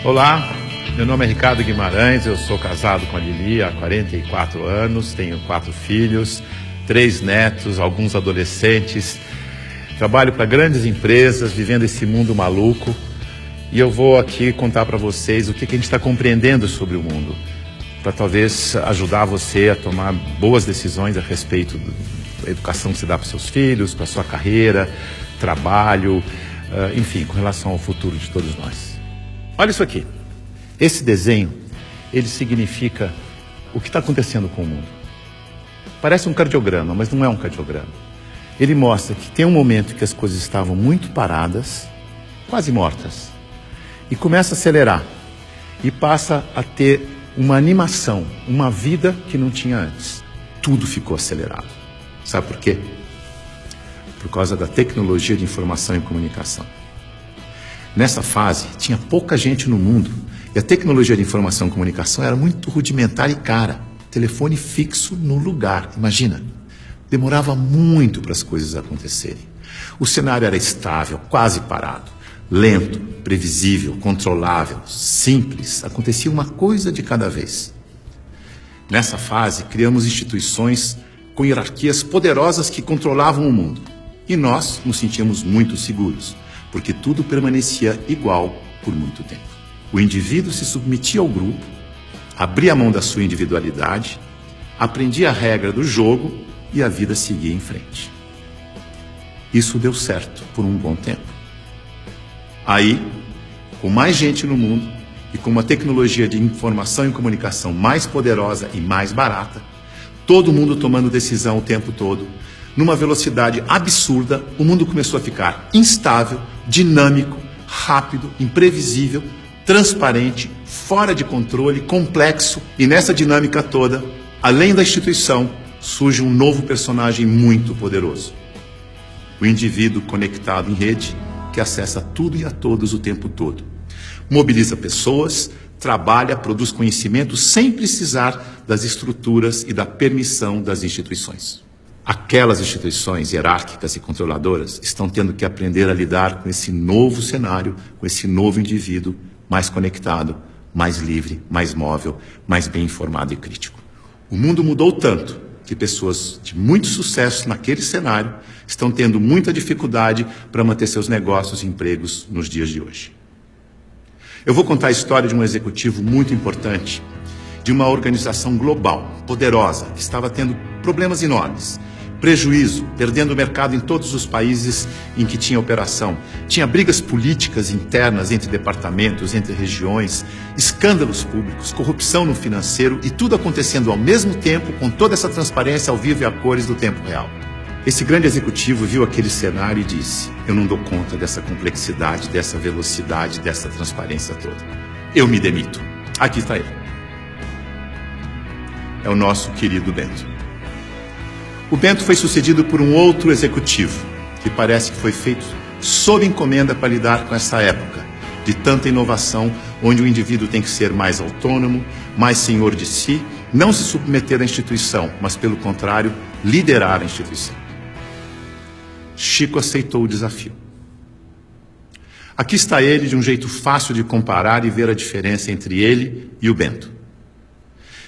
Olá, meu nome é Ricardo Guimarães, eu sou casado com a Lili há 44 anos, tenho 4 filhos, 3 netos, alguns adolescentes, trabalho para grandes empresas, vivendo esse mundo maluco, e eu vou aqui contar para vocês o que a gente está compreendendo sobre o mundo, para talvez ajudar você a tomar boas decisões a respeito da educação que você dá para seus filhos, para a sua carreira, trabalho, enfim, com relação ao futuro de todos nós. Olha isso aqui. Esse desenho, ele significa o que está acontecendo com o mundo. Parece um cardiograma, mas não é um cardiograma. Ele mostra que tem um momento que as coisas estavam muito paradas, quase mortas, e começa a acelerar, e passa a ter uma animação, uma vida que não tinha antes. Tudo ficou acelerado. Sabe por quê? Por causa da tecnologia de informação e comunicação. Nessa fase, tinha pouca gente no mundo e a tecnologia de informação e comunicação era muito rudimentar e cara. Telefone fixo no lugar, imagina. Demorava muito para as coisas acontecerem. O cenário era estável, quase parado, lento, previsível, controlável, simples. Acontecia uma coisa de cada vez. Nessa fase, criamos instituições com hierarquias poderosas que controlavam o mundo. E nós nos sentíamos muito seguros, porque tudo permanecia igual por muito tempo. O indivíduo se submetia ao grupo, abria a mão da sua individualidade, aprendia a regra do jogo e a vida seguia em frente. Isso deu certo por um bom tempo. Aí, com mais gente no mundo e com uma tecnologia de informação e comunicação mais poderosa e mais barata, todo mundo tomando decisão o tempo todo, numa velocidade absurda, o mundo começou a ficar instável, dinâmico, rápido, imprevisível, transparente, fora de controle, complexo. E nessa dinâmica toda, além da instituição, surge um novo personagem muito poderoso. O indivíduo conectado em rede, que acessa tudo e a todos o tempo todo. Mobiliza pessoas, trabalha, produz conhecimento sem precisar das estruturas e da permissão das instituições. Aquelas instituições hierárquicas e controladoras estão tendo que aprender a lidar com esse novo cenário, com esse novo indivíduo mais conectado, mais livre, mais móvel, mais bem informado e crítico. O mundo mudou tanto que pessoas de muito sucesso naquele cenário estão tendo muita dificuldade para manter seus negócios e empregos nos dias de hoje. Eu vou contar a história de um executivo muito importante, de uma organização global, poderosa, que estava tendo problemas enormes. Prejuízo, perdendo o mercado em todos os países em que tinha operação. Tinha brigas políticas internas entre departamentos, entre regiões, escândalos públicos, corrupção no financeiro e tudo acontecendo ao mesmo tempo, com toda essa transparência ao vivo e a cores do tempo real. Esse grande executivo viu aquele cenário e disse: eu não dou conta dessa complexidade, dessa velocidade, dessa transparência toda. Eu me demito. Aqui está ele. É o nosso querido Bento. O Bento foi sucedido por um outro executivo, que parece que foi feito sob encomenda para lidar com essa época de tanta inovação, onde o indivíduo tem que ser mais autônomo, mais senhor de si, não se submeter à instituição, mas, pelo contrário, liderar a instituição. Chico aceitou o desafio. Aqui está ele, de um jeito fácil de comparar e ver a diferença entre ele e o Bento.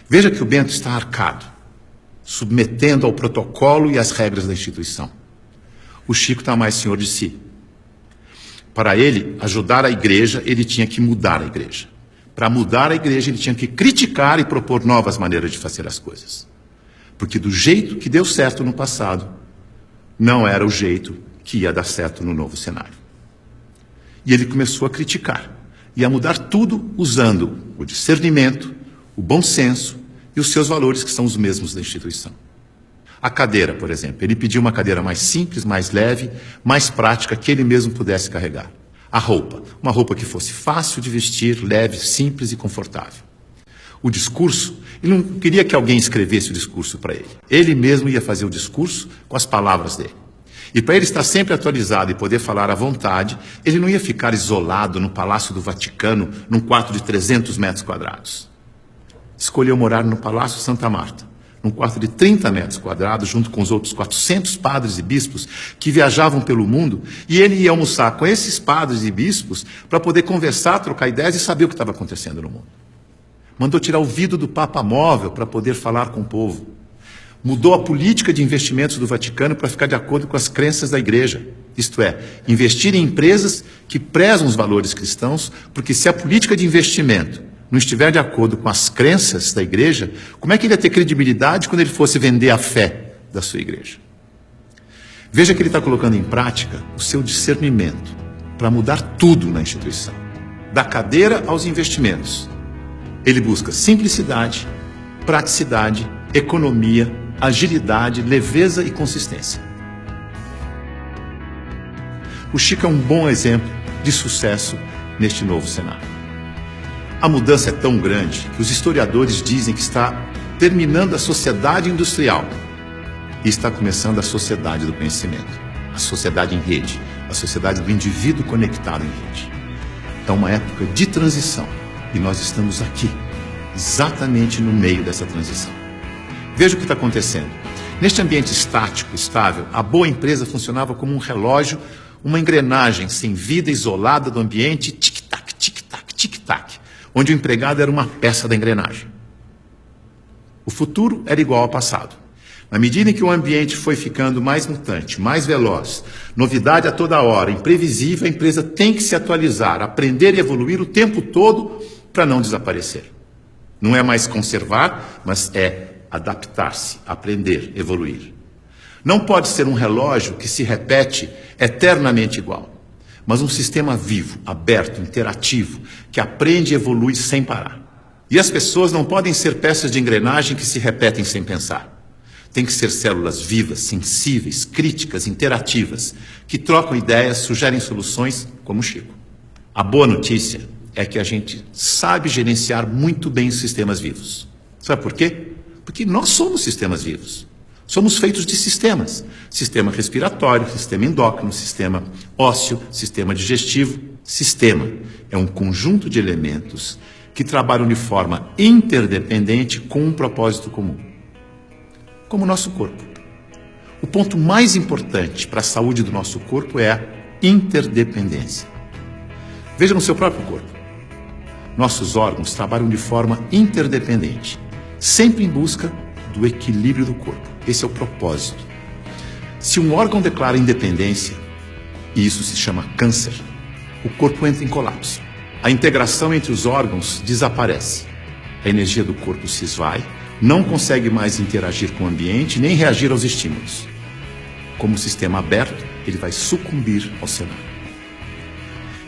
Veja que o Bento está arcado, submetendo ao protocolo e às regras da instituição. O Chico está mais senhor de si. Para ele ajudar a igreja, ele tinha que mudar a igreja. Para mudar a igreja, ele tinha que criticar e propor novas maneiras de fazer as coisas. Porque do jeito que deu certo no passado, não era o jeito que ia dar certo no novo cenário. E ele começou a criticar e a mudar tudo usando o discernimento, o bom senso e os seus valores, que são os mesmos da instituição. A cadeira, por exemplo, ele pediu uma cadeira mais simples, mais leve, mais prática, que ele mesmo pudesse carregar. A roupa, uma roupa que fosse fácil de vestir, leve, simples e confortável. O discurso, ele não queria que alguém escrevesse o discurso para ele. Ele mesmo ia fazer o discurso com as palavras dele. E para ele estar sempre atualizado e poder falar à vontade, ele não ia ficar isolado no Palácio do Vaticano, num quarto de 300 metros quadrados. Escolheu morar no Palácio Santa Marta, num quarto de 30 metros quadrados, junto com os outros 400 padres e bispos que viajavam pelo mundo, e ele ia almoçar com esses padres e bispos para poder conversar, trocar ideias e saber o que estava acontecendo no mundo. Mandou tirar o vidro do Papa Móvel para poder falar com o povo. Mudou a política de investimentos do Vaticano para ficar de acordo com as crenças da Igreja. Isto é, investir em empresas que prezam os valores cristãos, porque se a política de investimento não estiver de acordo com as crenças da Igreja, como é que ele ia ter credibilidade quando ele fosse vender a fé da sua Igreja? Veja que ele está colocando em prática o seu discernimento para mudar tudo na instituição, da cadeira aos investimentos. Ele busca simplicidade, praticidade, economia, agilidade, leveza e consistência. O Chico é um bom exemplo de sucesso neste novo cenário. A mudança é tão grande que os historiadores dizem que está terminando a sociedade industrial e está começando a sociedade do conhecimento, a sociedade em rede, a sociedade do indivíduo conectado em rede. É uma época de transição e nós estamos aqui, exatamente no meio dessa transição. Veja o que está acontecendo. Neste ambiente estático, estável, a boa empresa funcionava como um relógio, uma engrenagem sem vida, isolada do ambiente, tic-tac, tic-tac, tic-tac, onde o empregado era uma peça da engrenagem. O futuro era igual ao passado. Na medida em que o ambiente foi ficando mais mutante, mais veloz, novidade a toda hora, imprevisível, a empresa tem que se atualizar, aprender e evoluir o tempo todo para não desaparecer. Não é mais conservar, mas é adaptar-se, aprender, evoluir. Não pode ser um relógio que se repete eternamente igual, mas um sistema vivo, aberto, interativo, que aprende e evolui sem parar. E as pessoas não podem ser peças de engrenagem que se repetem sem pensar. Tem que ser células vivas, sensíveis, críticas, interativas, que trocam ideias, sugerem soluções, como o Chico. A boa notícia é que a gente sabe gerenciar muito bem os sistemas vivos. Sabe por quê? Porque nós somos sistemas vivos. Somos feitos de sistemas. Sistema respiratório, sistema endócrino, sistema ósseo, sistema digestivo. Sistema é um conjunto de elementos que trabalham de forma interdependente com um propósito comum. Como o nosso corpo. O ponto mais importante para a saúde do nosso corpo é a interdependência. Veja no seu próprio corpo. Nossos órgãos trabalham de forma interdependente, sempre em busca do equilíbrio do corpo. Esse é o propósito. Se um órgão declara independência, e isso se chama câncer, o corpo entra em colapso. A integração entre os órgãos desaparece. A energia do corpo se esvai, não consegue mais interagir com o ambiente, nem reagir aos estímulos. Como sistema aberto, ele vai sucumbir ao cenário.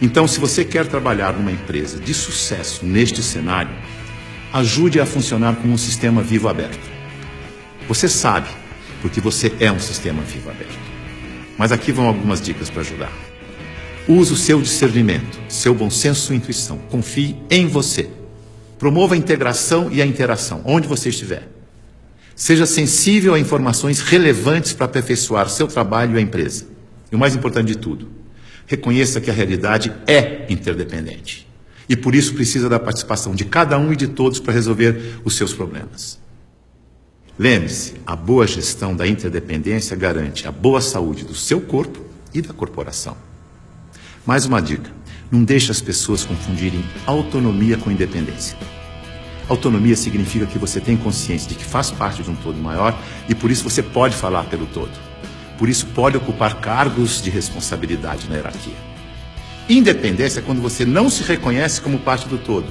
Então, se você quer trabalhar numa empresa de sucesso neste cenário, ajude a funcionar como um sistema vivo aberto. Você sabe, porque você é um sistema vivo aberto. Mas aqui vão algumas dicas para ajudar. Use o seu discernimento, seu bom senso, sua intuição. Confie em você. Promova a integração e a interação, onde você estiver. Seja sensível a informações relevantes para aperfeiçoar seu trabalho e a empresa. E o mais importante de tudo, reconheça que a realidade é interdependente. E por isso precisa da participação de cada um e de todos para resolver os seus problemas. Lembre-se, a boa gestão da interdependência garante a boa saúde do seu corpo e da corporação. Mais uma dica, não deixe as pessoas confundirem autonomia com independência. Autonomia significa que você tem consciência de que faz parte de um todo maior e por isso você pode falar pelo todo. Por isso pode ocupar cargos de responsabilidade na hierarquia. Independência é quando você não se reconhece como parte do todo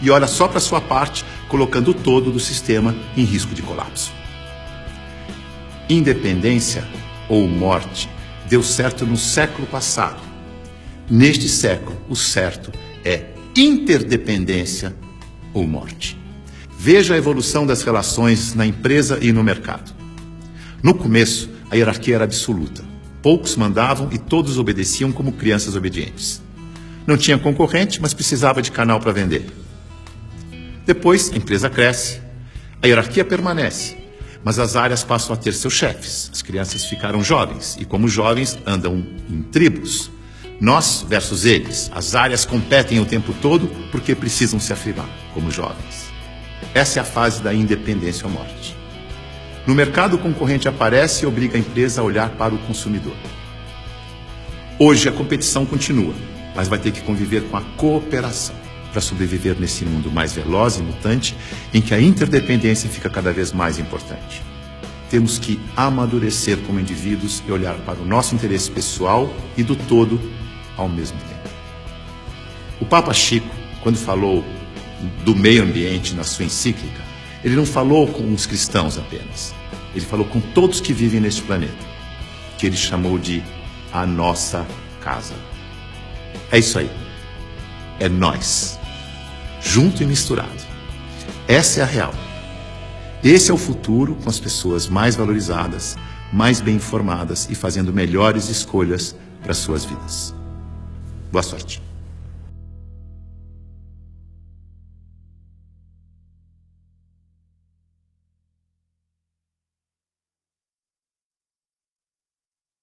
e olha só para a sua parte, colocando o todo do sistema em risco de colapso. Independência ou morte deu certo no século passado. Neste século, o certo é interdependência ou morte. Veja a evolução das relações na empresa e no mercado. No começo, a hierarquia era absoluta. Poucos mandavam e todos obedeciam como crianças obedientes. Não tinha concorrente, mas precisava de canal para vender. Depois, a empresa cresce, a hierarquia permanece, mas as áreas passam a ter seus chefes. As crianças ficaram jovens e, como jovens, andam em tribos. Nós versus eles. As áreas competem o tempo todo porque precisam se afirmar como jovens. Essa é a fase da independência ou morte. No mercado, o concorrente aparece e obriga a empresa a olhar para o consumidor. Hoje a competição continua, mas vai ter que conviver com a cooperação para sobreviver nesse mundo mais veloz e mutante, em que a interdependência fica cada vez mais importante. Temos que amadurecer como indivíduos e olhar para o nosso interesse pessoal e do todo ao mesmo tempo. O Papa Chico, quando falou do meio ambiente na sua encíclica, ele não falou com os cristãos apenas. Ele falou com todos que vivem neste planeta, que ele chamou de a nossa casa. É isso aí. É nós, junto e misturado. Essa é a real. Esse é o futuro, com as pessoas mais valorizadas, mais bem informadas e fazendo melhores escolhas para suas vidas. Boa sorte.